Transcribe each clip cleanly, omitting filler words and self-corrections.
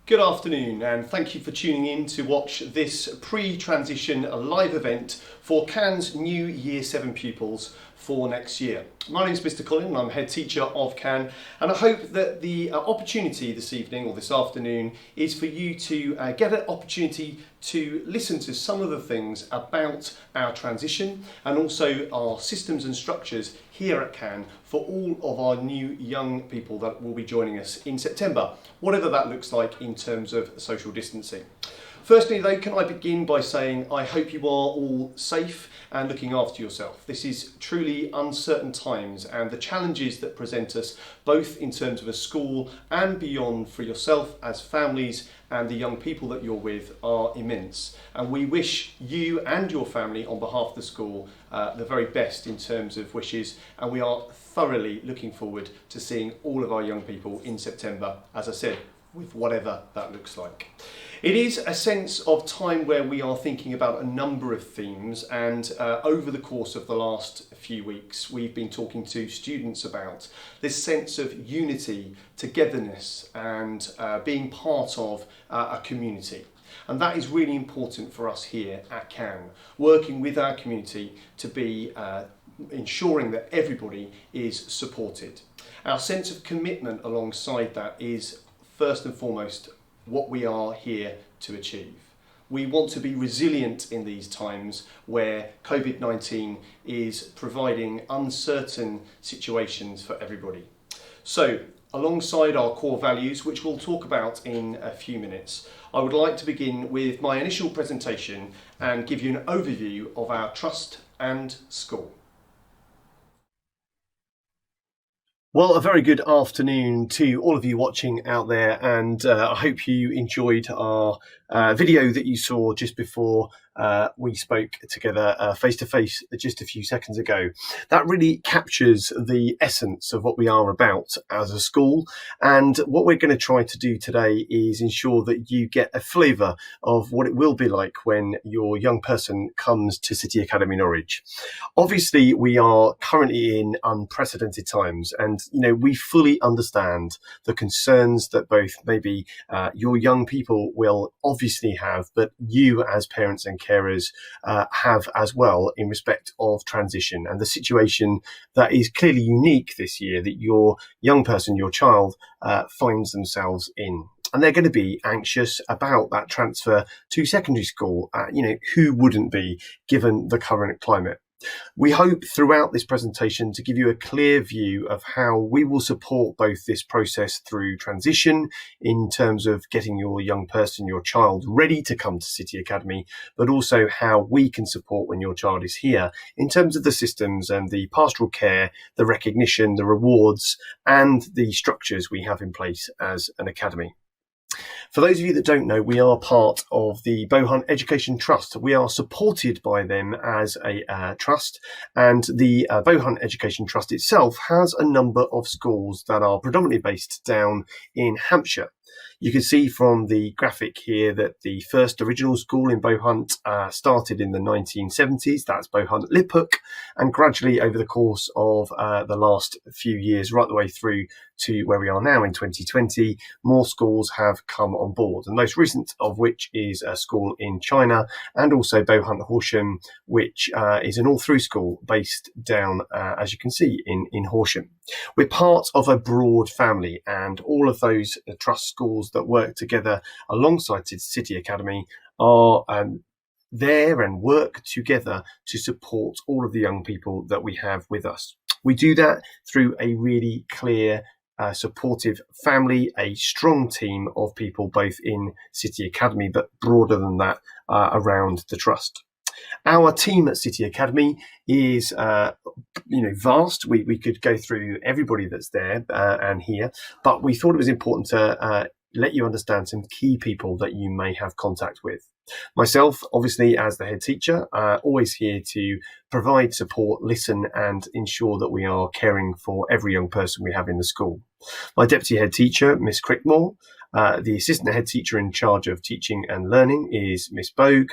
Good afternoon, and thank you for tuning in to watch this pre-transition live event for Cannes new Year 7 pupils for next year. My name is Mr. Colin, and I'm head teacher of Cannes, and I hope that the opportunity this evening or this afternoon is for you to get an opportunity to listen to some of the things about our transition and also our systems and structures here at Cannes for all of our new young people that will be joining us in September, whatever that looks like in terms of social distancing. Firstly though, can I begin by saying I hope you are all safe and looking after yourself. This is truly uncertain times, and the challenges that present us both in terms of a school and beyond for yourself as families and the young people that you're with are immense. And we wish you and your family on behalf of the school the very best in terms of wishes, and we are thoroughly looking forward to seeing all of our young people in September, as I said, with whatever that looks like. It is a sense of time where we are thinking about a number of themes, and over the course of the last few weeks we've been talking to students about this sense of unity, togetherness and being part of a community. And that is really important for us here at Cannes, working with our community to be ensuring that everybody is supported. Our sense of commitment alongside that is first and foremost what we are here to achieve. We want to be resilient in these times where COVID-19 is providing uncertain situations for everybody. So, alongside our core values, which we'll talk about in a few minutes, I would like to begin with my initial presentation and give you an overview of our trust and school. Well, a very good afternoon to all of you watching out there, and I hope you enjoyed our video that you saw just before we spoke together face-to-face just a few seconds ago. That really captures the essence of what we are about as a school, and what we're going to try to do today is ensure that you get a flavour of what it will be like when your young person comes to City Academy Norwich. Obviously, we are currently in unprecedented times, and we fully understand the concerns that both maybe your young people will obviously have, but you as parents and carers have as well in respect of transition and the situation that is clearly unique this year that your young person, your child, finds themselves in. And they're going to be anxious about that transfer to secondary school. Who wouldn't be, given the current climate? We hope throughout this presentation to give you a clear view of how we will support both this process through transition in terms of getting your young person, your child, ready to come to City Academy, but also how we can support when your child is here in terms of the systems and the pastoral care, the recognition, the rewards, and the structures we have in place as an academy. For those of you that don't know, we are part of the Bohunt Education Trust. We are supported by them as a trust, and the Bohunt Education Trust itself has a number of schools that are predominantly based down in Hampshire. You can see from the graphic here that the first original school in Bohunt started in the 1970s. That's Bohunt Liphook, and gradually over the course of the last few years, right the way through to where we are now in 2020, more schools have come on board. The most recent of which is a school in China, and also Bohunt Horsham, which is an all-through school based down, as you can see, in Horsham. We're part of a broad family, and all of those trust schools that work together alongside City Academy are there and work together to support all of the young people that we have with us. We do that through a really clear, supportive family, a strong team of people both in City Academy, but broader than that, around the trust. Our team at City Academy is, vast. We could go through everybody that's there and here, but we thought it was important to let you understand some key people that you may have contact with. Myself, obviously, as the head teacher, always here to provide support, listen, and ensure that we are caring for every young person we have in the school. My deputy head teacher, Miss Crickmore. The assistant head teacher in charge of teaching and learning is Miss Bogue.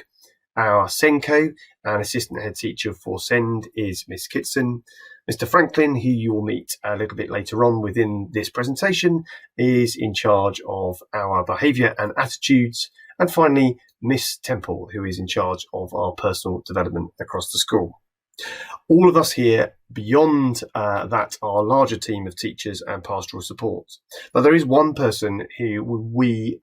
Our Senko and assistant head teacher for SEND is Miss Kitson. Mr. Franklin, who you will meet a little bit later on within this presentation, is in charge of our behaviour and attitudes. And finally, Miss Temple, who is in charge of our personal development across the school. All of us here, beyond that, are a larger team of teachers and pastoral support. But there is one person who we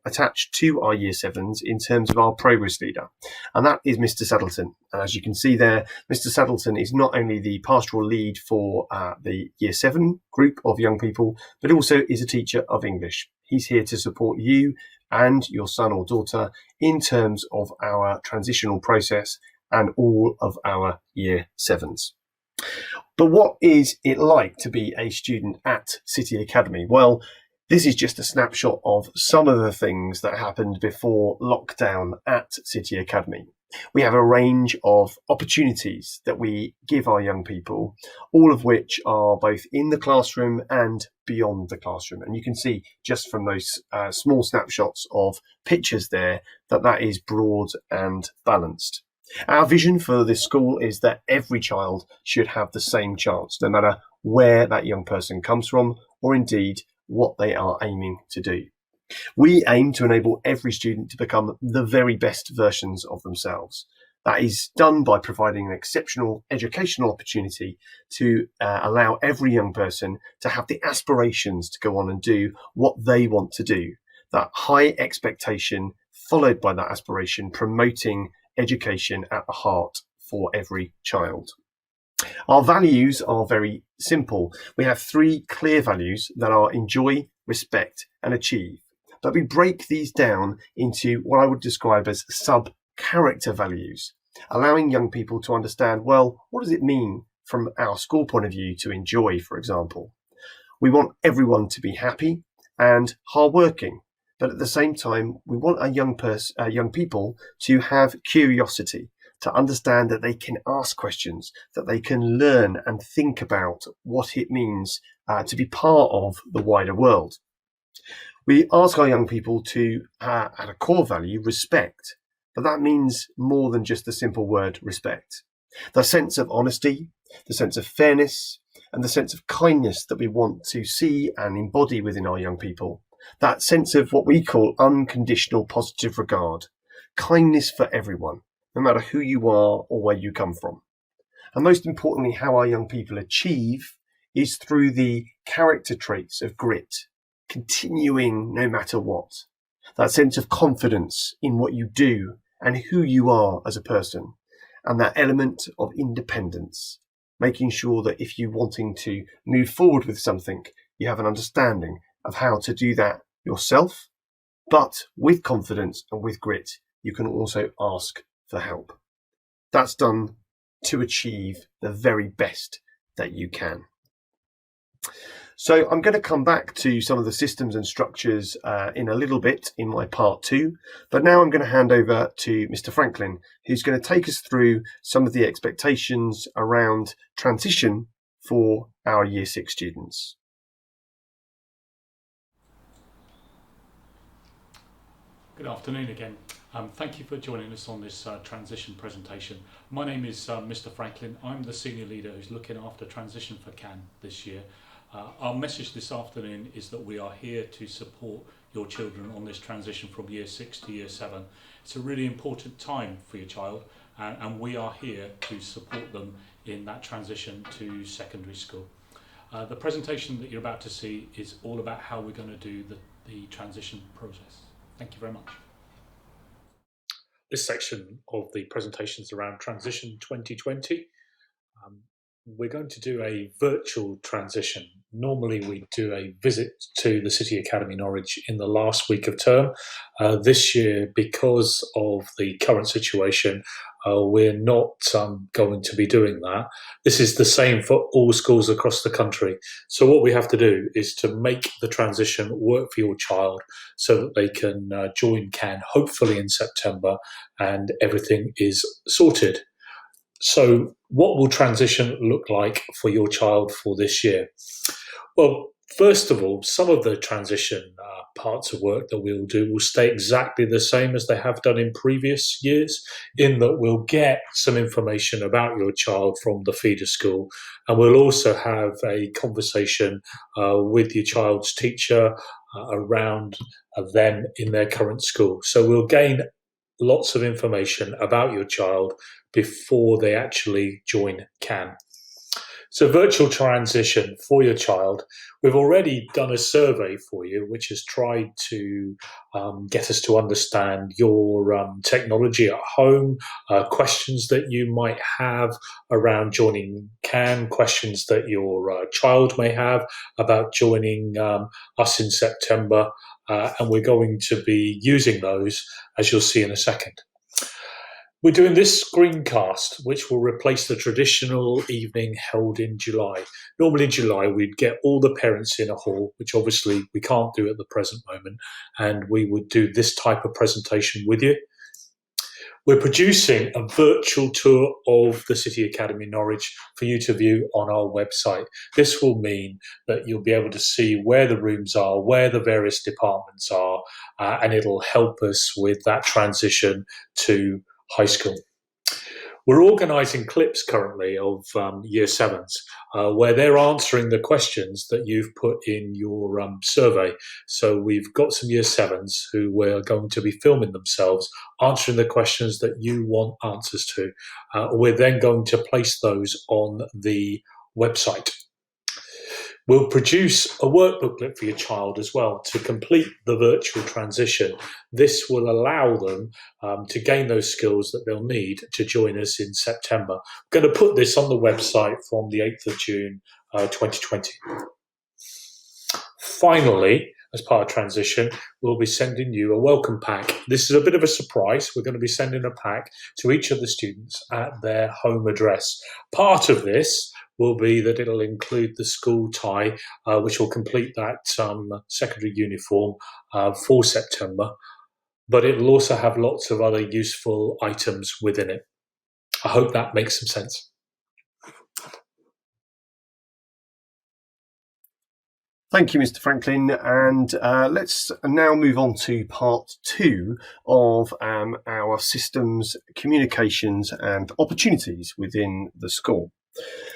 attach to our Year 7s in terms of our progress leader, and that is Mr. Saddleton. And as you can see there, Mr. Saddleton is not only the pastoral lead for the Year 7 group of young people, but also is a teacher of English. He's here to support you and your son or daughter in terms of our transitional process and all of our Year 7s. But what is it like to be a student at City Academy? Well, this is just a snapshot of some of the things that happened before lockdown at City Academy. We have a range of opportunities that we give our young people, all of which are both in the classroom and beyond the classroom. And you can see just from those small snapshots of pictures there that is broad and balanced. Our vision for this school is that every child should have the same chance, no matter where that young person comes from, or indeed what they are aiming to do. We aim to enable every student to become the very best versions of themselves. That is done by providing an exceptional educational opportunity to allow every young person to have the aspirations to go on and do what they want to do. That high expectation followed by that aspiration, promoting education at the heart for every child. Our values are very simple. We have 3 clear values that are enjoy, respect, and achieve. But we break these down into what I would describe as sub-character values, allowing young people to understand, well, what does it mean from our school point of view to enjoy, for example? We want everyone to be happy and hardworking. But at the same time, we want our young people to have curiosity, to understand that they can ask questions, that they can learn and think about what it means to be part of the wider world. We ask our young people to, at a core value, respect, but that means more than just the simple word respect. The sense of honesty, the sense of fairness, and the sense of kindness that we want to see and embody within our young people. That sense of what we call unconditional positive regard, kindness for everyone, no matter who you are or where you come from. And most importantly, how our young people achieve is through the character traits of grit, continuing no matter what. That sense of confidence in what you do and who you are as a person, and that element of independence, making sure that if you're wanting to move forward with something, you have an understanding of how to do that yourself, but with confidence and with grit, you can also ask for help. That's done to achieve the very best that you can. So I'm going to come back to some of the systems and structures in a little bit in my part 2, but now I'm going to hand over to Mr. Franklin, who's going to take us through some of the expectations around transition for our Year 6 students. Good afternoon again. Thank you for joining us on this transition presentation. My name is Mr. Franklin. I'm the senior leader who's looking after transition for CAN this year. Our message this afternoon is that we are here to support your children on this transition from Year 6 to Year 7. It's a really important time for your child, and we are here to support them in that transition to secondary school. The presentation that you're about to see is all about how we're going to do the transition process. Thank you very much. This section of the presentation is around Transition 2020. We're going to do a virtual transition. Normally we do a visit to the City Academy Norwich in the last week of term. This year, because of the current situation, we're not going to be doing that. This is the same for all schools across the country. So what we have to do is to make the transition work for your child so that they can join CAN hopefully in September and everything is sorted. So what will transition look like for your child for this year? Well, First of all, some of the transition parts of work that we'll do will stay exactly the same as they have done in previous years, in that we'll get some information about your child from the feeder school, and we'll also have a conversation with your child's teacher around them in their current school. So we'll gain lots of information about your child before they actually join CAN. So, virtual transition for your child. We've already done a survey for you, which has tried to get us to understand your technology at home, questions that you might have around joining CAN, questions that your child may have about joining us in September. And we're going to be using those, as you'll see in a second. We're doing this screencast, which will replace the traditional evening held in July. Normally in July, we'd get all the parents in a hall, which obviously we can't do at the present moment, and we would do this type of presentation with you. We're producing a virtual tour of the City Academy Norwich for you to view on our website. This will mean that you'll be able to see where the rooms are, where the various departments are, and it'll help us with that transition to high school. We're organising clips currently of year sevens where they're answering the questions that you've put in your survey. So we've got some year sevens who are going to be filming themselves answering the questions that you want answers to. We're then going to place those on the website. We'll produce a work booklet for your child as well to complete the virtual transition. This will allow them to gain those skills that they'll need to join us in September. I'm going to put this on the website from the 8th of June 2020. Finally, as part of transition, we'll be sending you a welcome pack. This is a bit of a surprise. We're going to be sending a pack to each of the students at their home address. Part of this will be that it'll include the school tie, which will complete that secondary uniform for September, but it'll also have lots of other useful items within it. I hope that makes some sense. Thank you, Mr. Franklin. And let's now move on to part 2 of our systems, communications and opportunities within the school.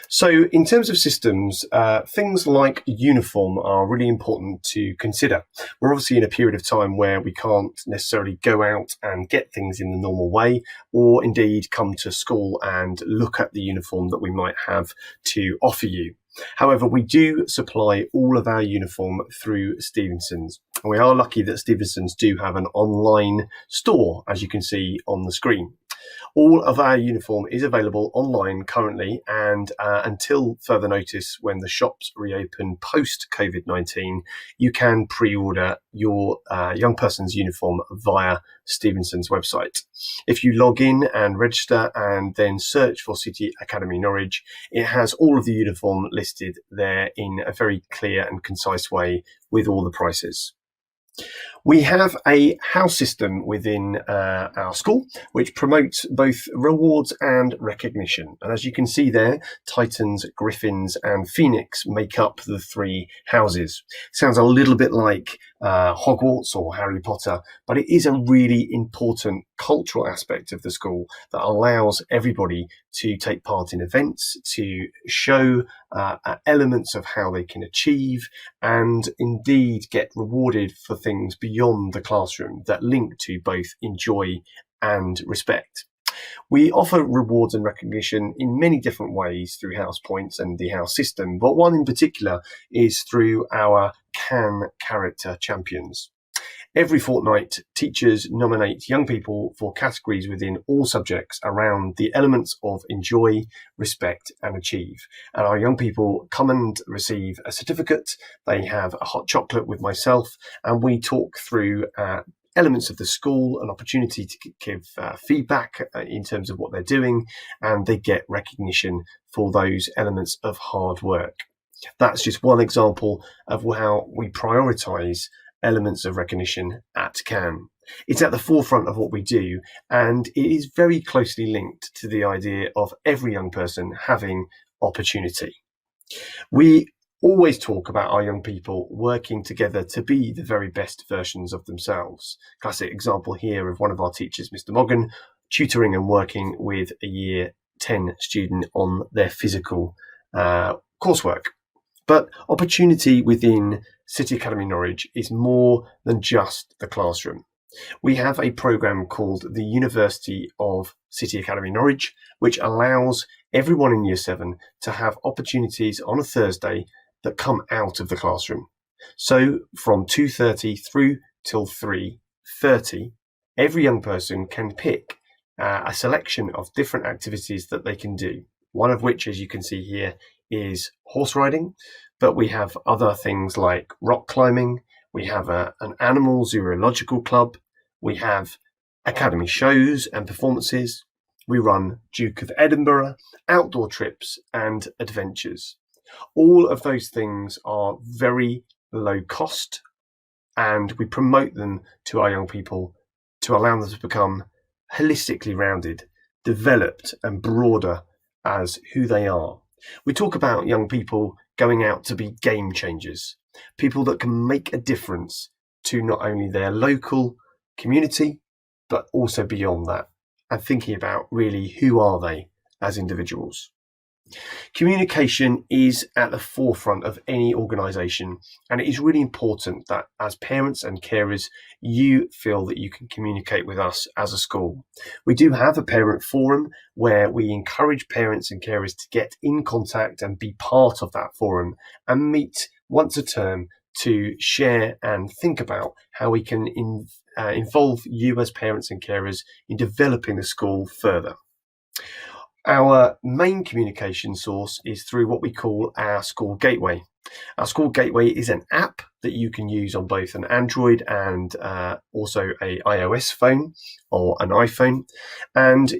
So in terms of systems, things like uniform are really important to consider. We're obviously in a period of time where we can't necessarily go out and get things in the normal way, or indeed come to school and look at the uniform that we might have to offer you. However, we do supply all of our uniform through Stevenson's. We are lucky that Stevenson's do have an online store, as you can see on the screen. All of our uniform is available online currently, and until further notice, when the shops reopen post-COVID-19, you can pre-order your young person's uniform via Stevenson's website. If you log in and register and then search for City Academy Norwich, it has all of the uniform listed there in a very clear and concise way with all the prices. We have a house system within our school which promotes both rewards and recognition. And as you can see there, Titans, Griffins and Phoenix make up the 3 houses. Sounds a little bit like Hogwarts or Harry Potter, but it is a really important cultural aspect of the school that allows everybody to take part in events, to show elements of how they can achieve and indeed get rewarded for things beyond the classroom that link to both enjoy and respect. We offer rewards and recognition in many different ways through house points and the house system, but one in particular is through our CAN character champions. Every fortnight, teachers nominate young people for categories within all subjects around the elements of enjoy, respect and achieve. And our young people come and receive a certificate. They have a hot chocolate with myself, and we talk through elements of the school, an opportunity to give feedback in terms of what they're doing, and they get recognition for those elements of hard work. That's just one example of how we prioritise elements of recognition at CAN. It's at the forefront of what we do, and it is very closely linked to the idea of every young person having opportunity. We always talk about our young people working together to be the very best versions of themselves. Classic example here of one of our teachers, Mr. Moggan, tutoring and working with a year 10 student on their physical coursework. But Opportuniti within City Academy Norwich is more than just the classroom. We have a programme called the University of City Academy Norwich, which allows everyone in Year 7 to have opportunities on a Thursday that come out of the classroom. So from 2:30 through till 3:30, every young person can pick a selection of different activities that they can do. One of which, as you can see here, is horse riding, but we have other things like rock climbing. We have an animal zoological club. We have academy shows and performances. We run Duke of Edinburgh, outdoor trips and adventures. All of those things are very low cost, and we promote them to our young people to allow them to become holistically rounded, developed and broader as who they are. We talk about young people going out to be game changers, people that can make a difference to not only their local community, but also beyond that, and thinking about really who are they as individuals. Communication is at the forefront of any organisation, and it is really important that as parents and carers, you feel that you can communicate with us as a school. We do have a parent forum where we encourage parents and carers to get in contact and be part of that forum and meet once a term to share and think about how we can involve you as parents and carers in developing the school further. Our main communication source is through what we call our School Gateway. Our School Gateway is an app that you can use on both an Android and also a iOS phone or an iPhone. And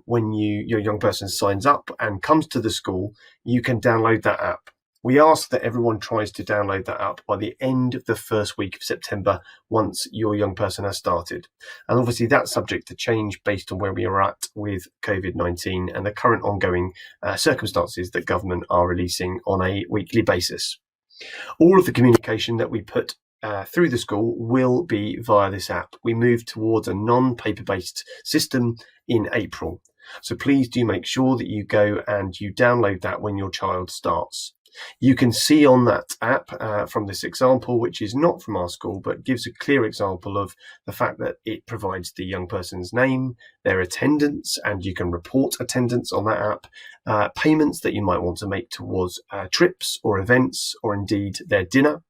when your young person signs up and comes to the school, you can download that app. We ask that everyone tries to download that app by the end of the first week of September once your young person has started. And obviously that's subject to change based on where we are at with COVID-19 and the current ongoing circumstances that government are releasing on a weekly basis. All of the communication that we put through the school will be via this app. We move towards a non-paper-based system in April. So please do make sure that you go and you download that when your child starts. You can see on that app from this example, which is not from our school, but gives a clear example of the fact that it provides the young person's name, their attendance, and you can report attendance on that app, payments that you might want to make towards trips or events, or indeed their dinner,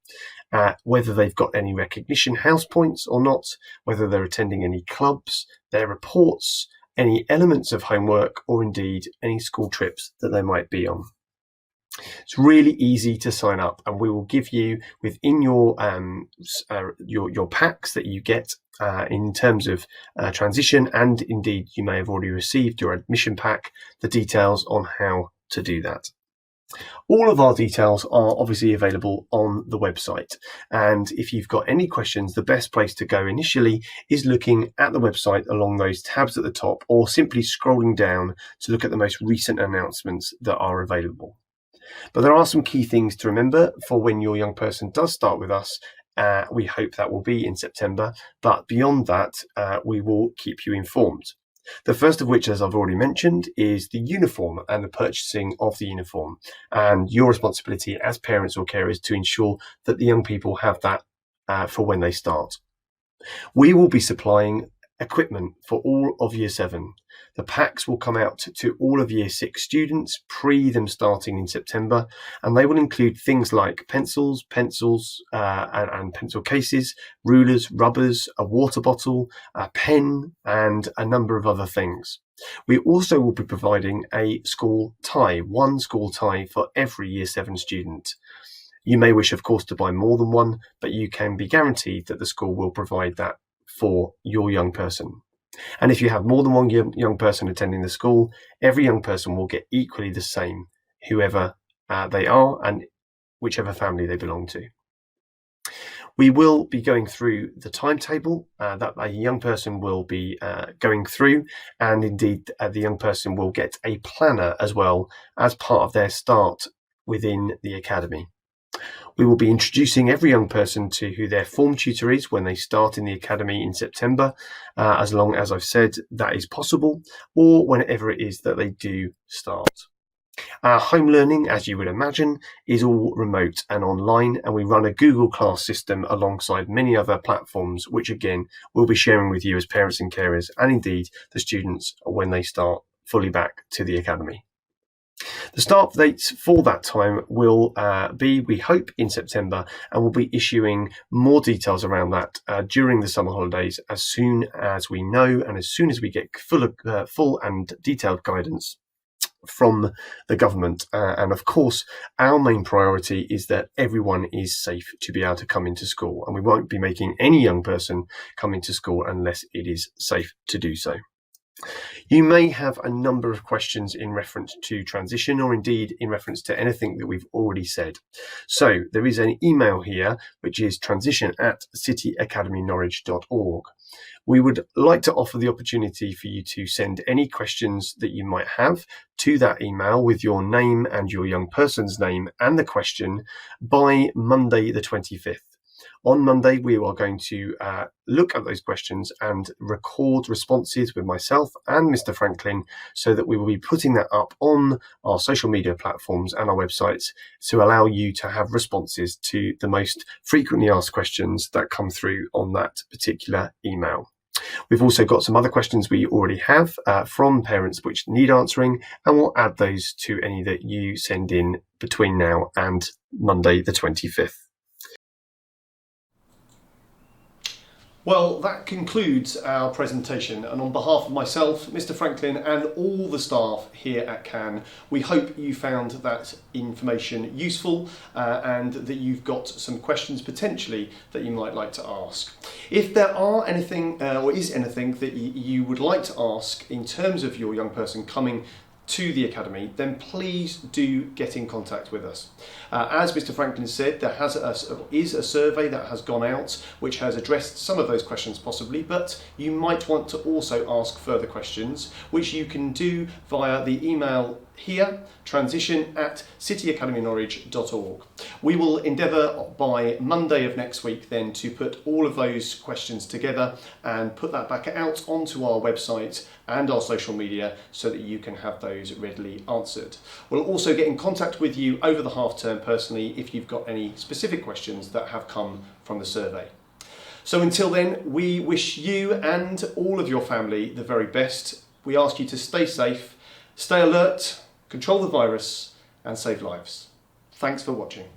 whether they've got any recognition house points or not, whether they're attending any clubs, their reports, any elements of homework, or indeed any school trips that they might be on. It's really easy to sign up, and we will give you within your packs that you get in terms of transition, and indeed you may have already received your admission pack, the details on how to do that. All of our details are obviously available on the website, and if you've got any questions, the best place to go initially is looking at the website along those tabs at the top, or simply scrolling down to look at the most recent announcements that are available. But there are some key things to remember for when your young person does start with us. We hope that will be in September, but beyond that, we will keep you informed. The first of which, as I've already mentioned, is the uniform and the purchasing of the uniform, and your responsibility as parents or carers to ensure that the young people have that for when they start. We will be supplying equipment for all of Year 7. The packs will come out to all of Year 6 students pre them starting in September, and they will include things like pencils and pencil cases, rulers, rubbers, a water bottle, a pen, and a number of other things. We also will be providing a school tie, one school tie for every Year 7 student. You may wish, of course, to buy more than one, but you can be guaranteed that the school will provide that for your young person. And if you have more than one young person attending the school, every young person will get equally the same, whoever they are and whichever family they belong to. We will be going through the timetable that a young person will be going through, and indeed the young person will get a planner as well as part of their start within the academy. We will be introducing every young person to who their form tutor is when they start in the academy in September, as long as I've said that is possible, or whenever it is that they do start. Our home learning, as you would imagine, is all remote and online, and we run a Google Class system alongside many other platforms, which again, we'll be sharing with you as parents and carers, and indeed the students when they start fully back to the academy. The start dates for that time will be, we hope, in September, and we'll be issuing more details around that during the summer holidays as soon as we know and as soon as we get full and detailed guidance from the government. And of course, our main priority is that everyone is safe to be able to come into school, and we won't be making any young person come into school unless it is safe to do so. You may have a number of questions in reference to transition, or indeed in reference to anything that we've already said. So there is an email here, which is transition@cityacademynorwich.org. We would like to offer the opportunity for you to send any questions that you might have to that email with your name and your young person's name and the question by Monday the 25th. On Monday, we are going to look at those questions and record responses with myself and Mr. Franklin, so that we will be putting that up on our social media platforms and our websites to allow you to have responses to the most frequently asked questions that come through on that particular email. We've also got some other questions we already have from parents which need answering, and we'll add those to any that you send in between now and Monday the 25th. Well, that concludes our presentation, and on behalf of myself, Mr. Franklin, and all the staff here at CAN, we hope you found that information useful and that you've got some questions potentially that you might like to ask. If there are anything or is anything that you would like to ask in terms of your young person coming to the academy, then please do get in contact with us. As Mr. Franklin said, there is a survey that has gone out which has addressed some of those questions possibly, but you might want to also ask further questions, which you can do via the email here, transition@cityacademynorwich.org. We will endeavour by Monday of next week then to put all of those questions together and put that back out onto our website and our social media so that you can have those readily answered. We'll also get in contact with you over the half term personally if you've got any specific questions that have come from the survey. So until then, we wish you and all of your family the very best. We ask you to stay safe, stay alert, control the virus and save lives. Thanks for watching.